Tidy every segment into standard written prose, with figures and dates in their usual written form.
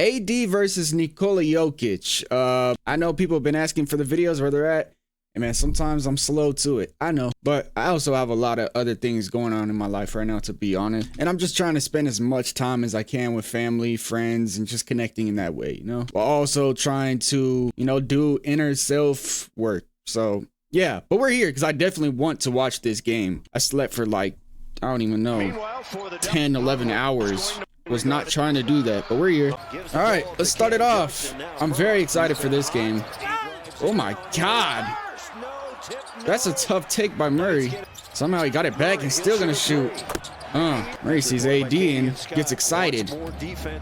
AD versus Nikola Jokic. I know people have been asking for the videos where they're at. And man, sometimes I'm slow to it. I know. But I also have a lot of other things going on in my life right now, to be honest. And I'm just trying to spend as much time as I can with family, friends, and just connecting in that way, you know? While also trying to, you know, do inner self work. So, yeah. But we're here because I definitely want to watch this game. I slept for like, I don't even know, 10, 11 hours. Was not trying to do that, but we're here. All right, let's start it off. I'm very excited for this game. Oh my God. That's a tough take by Murray. Somehow he got it back and still gonna shoot. Murray sees AD and gets excited.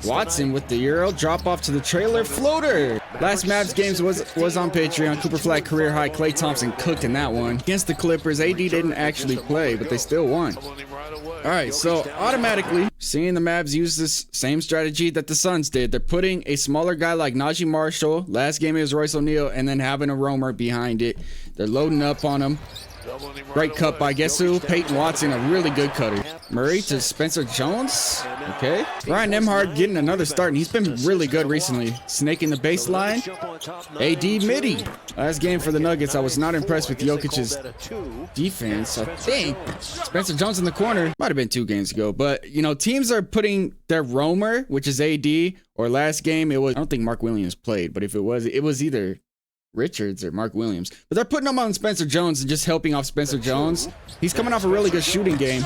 Watson with the Euro drop off to the trailer floater. Last Mavs games was on Patreon. Cooper Flag career high. Klay Thompson cooked in that one. Against the Clippers, AD didn't actually play, but they still won. All right, so automatically seeing the Mavs use this same strategy that the Suns did. They're putting a smaller guy like Najee Marshall. Last game it was Royce O'Neal, and then having a roamer behind it. They're loading up on him. Great cut by guess who? Peyton Watson, a really good cutter. Murray to Spencer Jones. Okay. Ryan Nembhard getting another start, and he's been really good recently. Snaking the baseline. AD midi. Last game for the Nuggets, I was not impressed with Jokic's defense. I think Spencer Jones in the corner. Might have been 2 games ago, but you know, teams are putting their roamer, which is AD, or last game it was, I don't think Mark Williams played, but if it was either Richards or Mark Williams, but they're putting them on Spencer Jones and just helping off Spencer Jones. He's coming off a really good shooting game.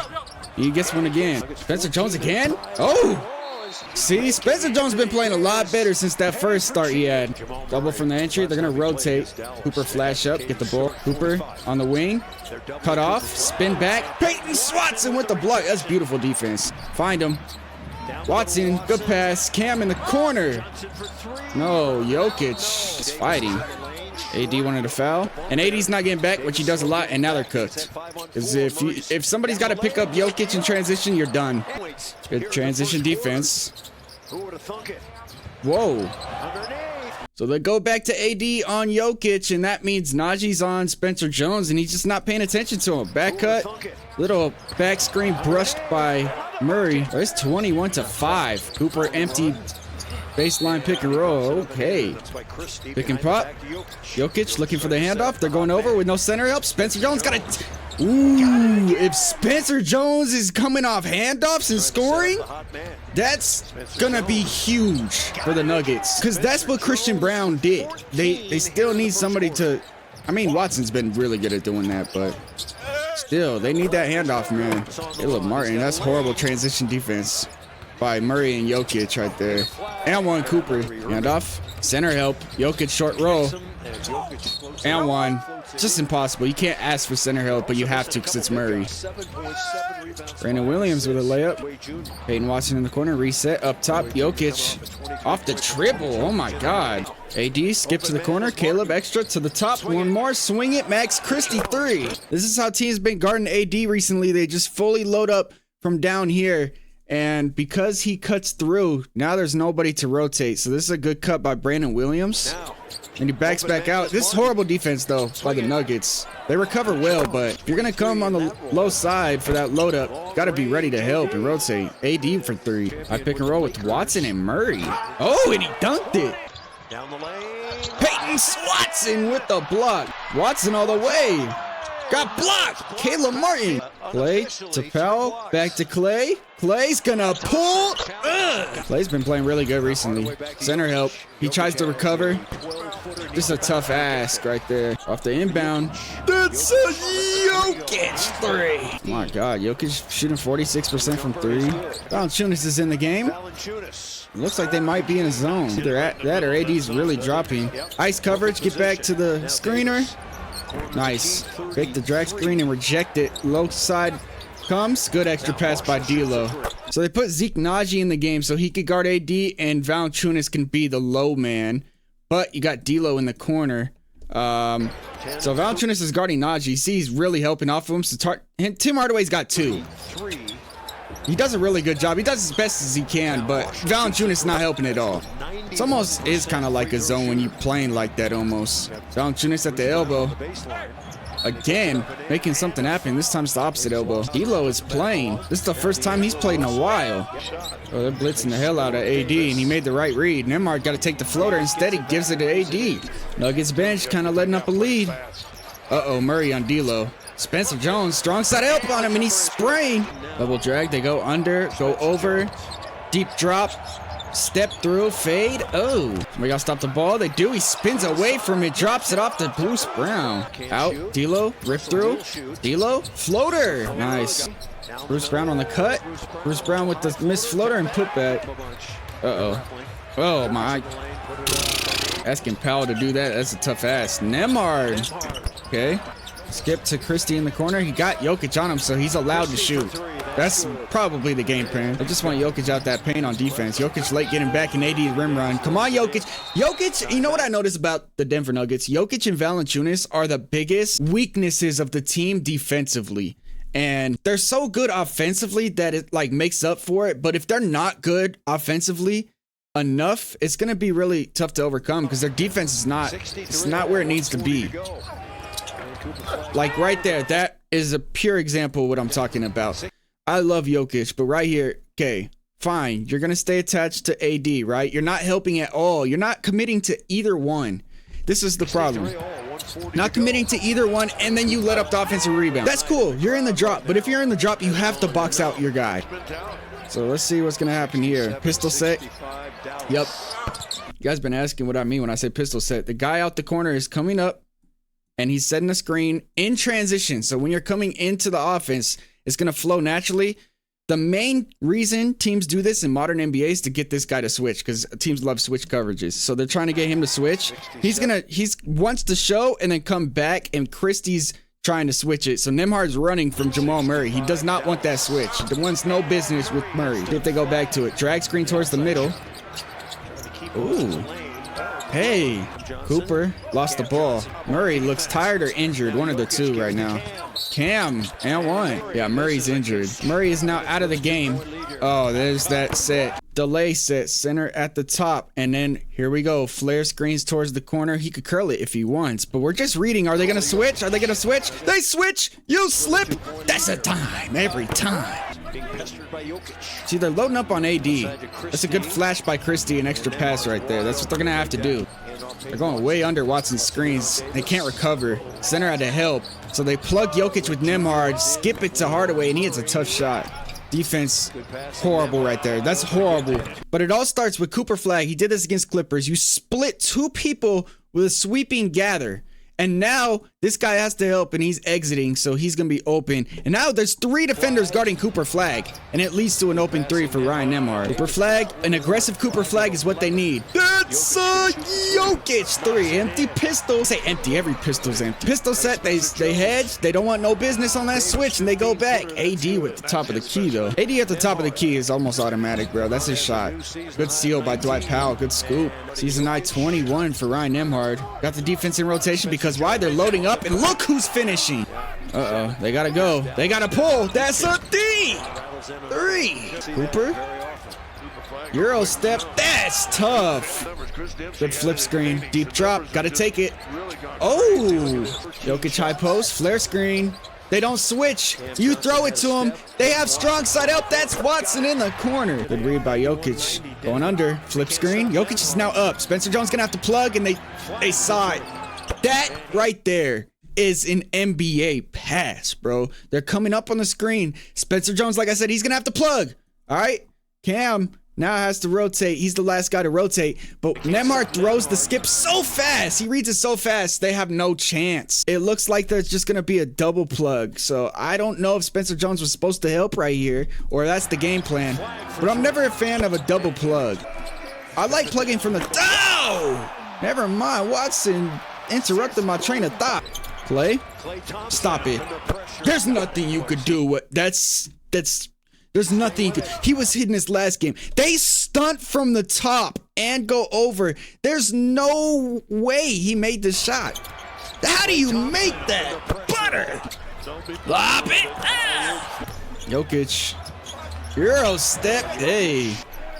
He gets one again. Spencer Jones again. Oh, see, Spencer Jones been playing a lot better since that first start he had. Double from the entry. They're gonna rotate. Cooper flash up, get the ball. Cooper on the wing, cut off, spin back. Peyton Watson with the block. That's beautiful defense. Find him. Watson, good pass. Cam in the corner. No, Jokic is fighting. AD wanted a foul, and AD's not getting back, which he does a lot, and now they're cooked. Because if somebody's got to pick up Jokic in transition, you're done. Good transition defense. Whoa. So they go back to AD on Jokic, and that means Najee's on Spencer Jones, and he's just not paying attention to him. Back cut, little back screen brushed by Murray. Oh, it's 21-5. Cooper empty. Baseline pick and roll. Okay. Pick and pop. Jokic looking for the handoff. They're going over with no center help. Spencer Jones got it. Ooh, if Spencer Jones is coming off handoffs and scoring, that's gonna be huge for the Nuggets. Because that's what Christian Brown did. They still need somebody to... I mean, Watson's been really good at doing that, but still, they need that handoff, man. Caleb Martin, that's horrible transition defense by Murray and Jokic right there. And one Cooper. Handoff. Center help. Jokic short roll. And one. Just impossible. You can't ask for center help, but you have to because it's Murray. Brandon Williams with a layup. Peyton Watson in the corner. Reset up top. Jokic off the dribble. Oh my God. AD skip to the corner. Caleb extra to the top. One more. Swing it. Max Christie 3. This is how teams been guarding AD recently. They just fully load up from down here. And because he cuts through, now there's nobody to rotate. So this is a good cut by Brandon Williams. And he backs back out. This is horrible defense, though, by the Nuggets. They recover well, but if you're going to come on the low side for that load up, got to be ready to help and rotate. AD for 3. I pick and roll with Watson and Murray. Oh, and he dunked it. Peyton Watson with the block. Watson all the way. Got blocked. Caleb Martin. Klay to Powell. Back to Klay. Klay's gonna pull. Klay's been playing really good recently. Center help. He tries to recover. Just a tough ask right there. Off the inbound. That's a Jokic 3. Oh my God. Jokic shooting 46% from 3. Valanciunas is in the game. Looks like they might be in a zone. Either at that or AD's really dropping. Ice coverage. Get back to the screener. Nice. Fake the drag screen and reject it. Low side comes. Good extra pass by D'Lo. So they put Zeke Najee in the game so he could guard AD and Valanciunas can be the low man. But you got D'Lo in the corner. So Valanciunas is guarding Najee. See, he's really helping off of him. So Tim Hardaway's got 2. He does a really good job. He does as best as he can, but Valanciunas not helping at all. It's almost is kind of like a zone when you're playing like that almost. Valanciunas at the elbow. again, making something happen. This time it's the opposite elbow. D'Lo is playing. This is the first time he's played in a while. Oh, they're blitzing the hell out of AD, and he made the right read. Nembhard got to take the floater. Instead, he gives it to AD. Nuggets bench kind of letting up a lead. Uh-oh, Murray on D'Lo. Spencer Jones, strong side help on him, and he's spraying. Double drag. They go under, go over. Deep drop. Step through, fade. Oh, we gotta stop the ball. They do. He spins away from it, drops it off to Bruce Brown. Out, D'Lo, rip through. D'Lo, floater. Nice. Bruce Brown on the cut. Bruce Brown with the missed floater and putback. Uh-oh. Oh, my. Asking Powell to do that, that's a tough ass. Nembhard. Okay. Skip to Christie in the corner. He got Jokic on him, so he's allowed to shoot. That's probably the game plan. I just want Jokic out that paint on defense. Jokic late getting back in AD rim run. Come on, Jokic. Jokic, you know what I noticed about the Denver Nuggets? Jokic and Valanciunas are the biggest weaknesses of the team defensively. And they're so good offensively that it like makes up for it. But if they're not good offensively enough, it's going to be really tough to overcome because their defense is not where it needs to be. Like right there, that is a pure example of what I'm talking about. I love Jokic, but right here, okay, fine. You're going to stay attached to AD, right? You're not helping at all. You're not committing to either one. This is the problem. Not committing to either one, and then you let up the offensive rebound. That's cool. You're in the drop, but if you're in the drop, you have to box out your guy. So let's see what's going to happen here. Pistol set. Yep. You guys been asking what I mean when I say pistol set. The guy out the corner is coming up, and he's setting a screen in transition. So when you're coming into the offense, it's going to flow naturally. The main reason teams do this in modern NBA is to get this guy to switch because teams love switch coverages. So they're trying to get him to switch. He wants to show and then come back, and Christie's trying to switch it. So Nembhard's running from Jamal Murray. He does not want that switch. He wants no business with Murray. If they go back to it. Drag screen towards the middle. Ooh. Hey, Cooper lost the ball. Murray looks tired or injured. One of the two right now. Cam and one. Yeah, Murray's injured. Murray is now out of the game. Oh, there's that set. Delay set, center at the top. And then here we go. Flare screens towards the corner. He could curl it if he wants. But we're just reading. Are they going to switch? Are they going to switch? They switch. You slip. That's a time. Every time. See, they're loading up on AD. That's a good flash by Christie, an extra pass right there. That's what they're going to have to do. They're going way under Watson's screens. They can't recover. Center had to help. So they plug Jokic with Nembhard, skip it to Hardaway, and he hits a tough shot. Defense, horrible right there. That's horrible. But it all starts with Cooper Flag. He did this against Clippers. You split two people with a sweeping gather. And now this guy has to help, and he's exiting, so he's going to be open. And now there's three defenders guarding Cooper Flag, and it leads to an open three for Ryan Nembhard. Cooper Flag, an aggressive Cooper Flag is what they need. That's a Jokic three. Empty pistol. Say empty. Every pistol's empty. Pistol set. They hedge. They don't want no business on that switch, and they go back. AD with the top of the key, though. AD at the top of the key is almost automatic, bro. That's his shot. Good steal by Dwight Powell. Good scoop. Season high 21 for Ryan Nembhard. Got the defense in rotation because why? They're loading up, and look who's finishing. Uh-oh. They got to go. They got to pull. That's a D. Three. Cooper. Euro step. That's tough. Good flip screen. Deep drop. Got to take it. Oh. Jokic high post. Flare screen. They don't switch. You throw it to them. They have strong side help. That's Watson in the corner. Good read by Jokic. Going under. Flip screen. Jokic is now up. Spencer Jones going to have to plug, and they saw it. That right there is an NBA pass, bro. They're coming up on the screen. Spencer Jones, like I said, he's going to have to plug. All right. Cam now has to rotate. He's the last guy to rotate. But Nembhard throws the skip so fast. He reads it so fast. They have no chance. It looks like there's just going to be a double plug. So I don't know if Spencer Jones was supposed to help right here or that's the game plan. But I'm never a fan of a double plug. I like plugging from the... Oh! Never mind. Watson interrupted my train of thought. Play. Stop it. There's nothing you could do. There's nothing you could. He was hitting his last game. They stunt from the top and go over. There's no way he made the shot. How do you make that? Butter. Lob it. Ah. Jokic. Euro step. Hey.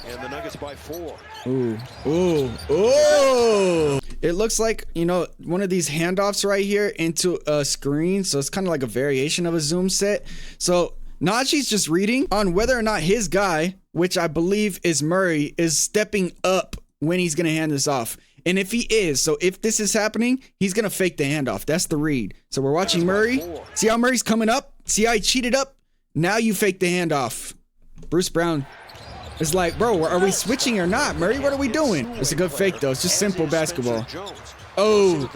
And the Nuggets by 4. Ooh. Ooh. Ooh. It looks like, you know, one of these handoffs right here into a screen. So it's kind of like a variation of a zoom set. So Najee's just reading on whether or not his guy, which I believe is Murray, is stepping up when he's going to hand this off. And if he is, so if this is happening, he's going to fake the handoff. That's the read. So we're watching Murray. See how Murray's coming up? See how he cheated up? Now you fake the handoff. Bruce Brown is like, bro, are we switching or not? Murray, what are we doing? It's a good fake, though. It's just simple basketball. Oh.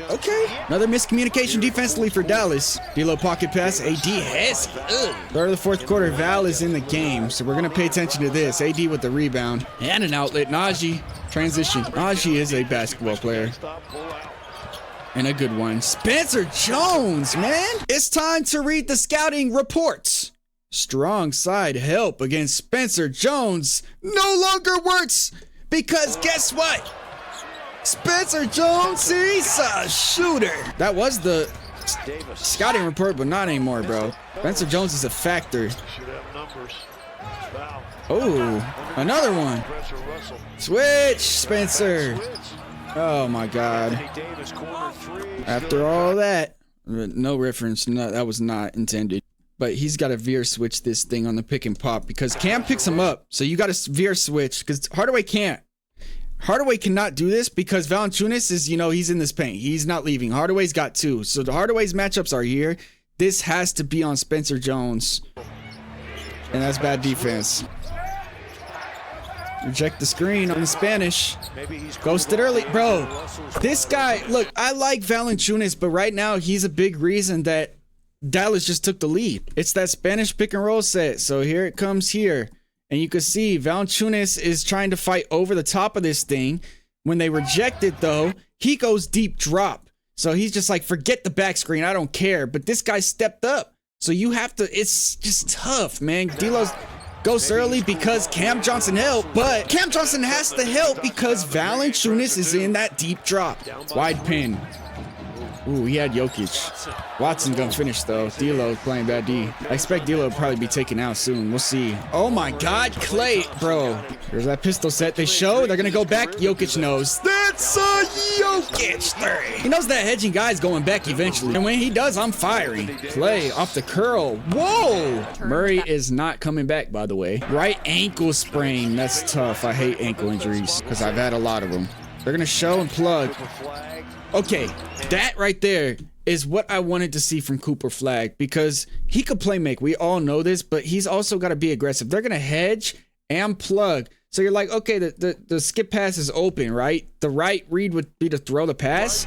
Okay. Another miscommunication defensively for Dallas. D'Lo pocket pass. AD has. Third of the fourth quarter, Val is in the game, so we're going to pay attention to this. AD with the rebound. And an outlet. Najee. Transition. Najee is a basketball player. And a good one. Spencer Jones, man. It's time to read the scouting reports. Strong side help against Spencer Jones no longer works because guess what? Spencer Jones, he's a shooter. That was the scouting report, but not anymore, bro. Spencer Jones is a factor. Oh, another one. Switch, Spencer. Oh my God. After all that, no reference. No, that was not intended. But he's got to veer switch this thing on the pick and pop because Cam picks him up. So you got to veer switch because Hardaway can't. Hardaway cannot do this because Valanciunas is, you know, he's in this paint. He's not leaving. Hardaway's got two. So the Hardaway's matchups are here. This has to be on Spencer Jones. And that's bad defense. Reject the screen on the Spanish. Ghosted early. Bro, this guy, look, I like Valanciunas, but right now he's a big reason that Dallas just took the lead. It's that Spanish pick and roll set. So here it comes here. And you can see Valanciunas is trying to fight over the top of this thing. When they reject it, though, he goes deep drop. So he's just like, forget the back screen. I don't care. But this guy stepped up. So you have to, it's just tough, man. D'Lo's goes early because Cam Johnson helped. But Cam Johnson has to help because Valanciunas is in that deep drop. Wide pin. Ooh, he had Jokic. Watson gonna finish though. D'Lo playing bad D. I expect D'Lo will probably be taken out soon. We'll see. Oh my God, Clay, bro. There's that pistol set. They show. They're gonna go back. Jokic knows. That's a Jokic 3. He knows that hedging guy's going back eventually. And when he does, I'm firing. Clay off the curl. Whoa. Murray is not coming back, by the way. Right ankle sprain. That's tough. I hate ankle injuries because I've had a lot of them. They're gonna show and plug. Okay, that right there is what I wanted to see from Cooper Flag because he could play make. We all know this, but he's also got to be aggressive. They're going to hedge and plug. So you're like, okay, the skip pass is open, right? The right read would be to throw the pass.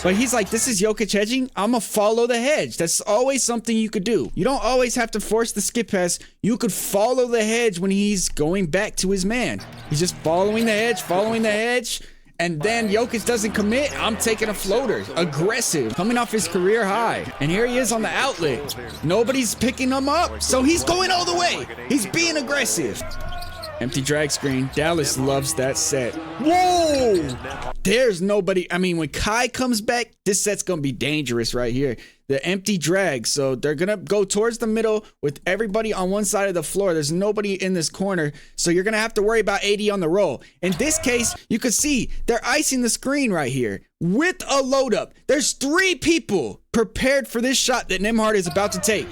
But he's like, this is Jokic hedging. I'm going to follow the hedge. That's always something you could do. You don't always have to force the skip pass. You could follow the hedge when he's going back to his man. He's just following the hedge. And then Jokic doesn't commit. I'm taking a floater. Aggressive. Coming off his career high. And here he is on the outlet. Nobody's picking him up. So he's going all the way. He's being aggressive. Empty drag screen. Dallas loves that set. Whoa! There's nobody. I mean, when Kai comes back, this set's going to be dangerous right here. The empty drag. So they're going to go towards the middle with everybody on one side of the floor. There's nobody in this corner. So you're going to have to worry about AD on the roll. In this case, you can see they're icing the screen right here with a load up. There's 3 people prepared for this shot that Nembhard is about to take.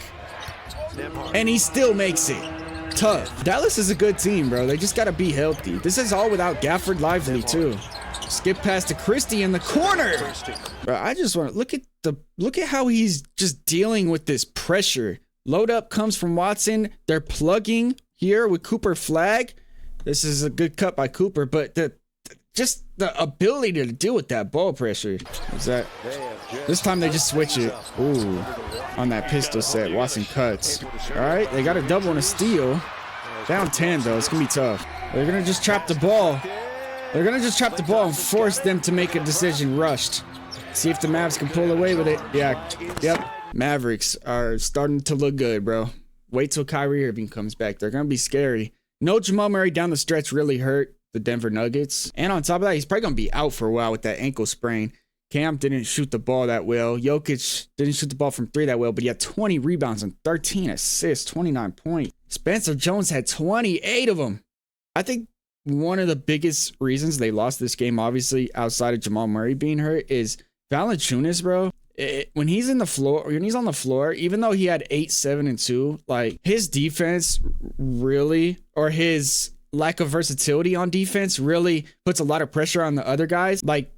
And he still makes it. Tough. Dallas is a good team, bro. They just got to be healthy. This is all without Gafford Lively, too. Skip pass to Christie in the corner. Bro, I just want to look at how he's just dealing with this pressure. Load up comes from Watson. They're plugging here with Cooper Flag. This is a good cut by Cooper, but the ability to deal with that ball pressure. Is that this time they just switch it. Ooh, on that pistol set. Watson cuts. All right, they got a double and a steal. Down 10 though. It's gonna be tough. They're gonna just trap the ball. They're gonna just trap the ball and force them to make a decision. Rushed. See if the Mavs can pull away with it. Yeah. Yep. Mavericks are starting to look good, bro. Wait till Kyrie Irving comes back. They're gonna be scary. No Jamal Murray down the stretch really hurt the Denver Nuggets. And on top of that, he's probably gonna be out for a while with that ankle sprain. Cam didn't shoot the ball that well. Jokic didn't shoot the ball from 3 that well, but he had 20 rebounds and 13 assists, 29 points. Spencer Jones had 28 of them. I think one of the biggest reasons they lost this game, obviously outside of Jamal Murray being hurt, is Valanciunas, bro. When he's on the floor, even though he had 8, 7, and 2, like his defense really, or his lack of versatility on defense really puts a lot of pressure on the other guys like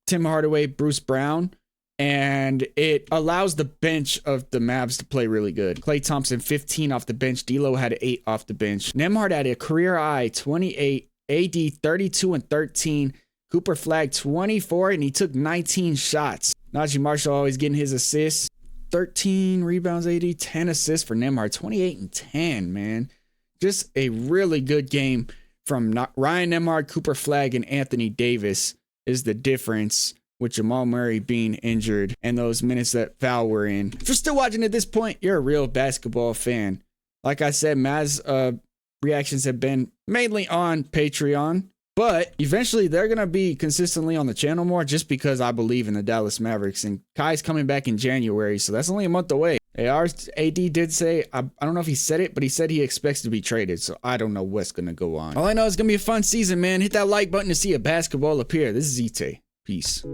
Tim Hardaway, Bruce Brown, and it allows the bench of the Mavs to play really good. Klay Thompson, 15 off the bench. D'Lo had 8 off the bench. Nembhard had a career high 28, AD 32 and 13, Cooper Flag 24, and he took 19 shots. Najee Marshall always getting his assists. 13 rebounds, 10 assists for Nembhard. 28 and 10, man. Just a really good game from Ryan Nembhard, Cooper Flag, and Anthony Davis is the difference with Jamal Murray being injured and those minutes that Val were in. If you're still watching at this point, you're a real basketball fan. Like I said, Mavs reactions have been mainly on Patreon. But eventually they're going to be consistently on the channel more just because I believe in the Dallas Mavericks. And Kai's coming back in January, so that's only a month away. AD did say, I don't know if he said it, but he said he expects to be traded. So I don't know what's going to go on. All I know is going to be a fun season, man. Hit that like button to see a basketball appear. This is ZTAY. Peace.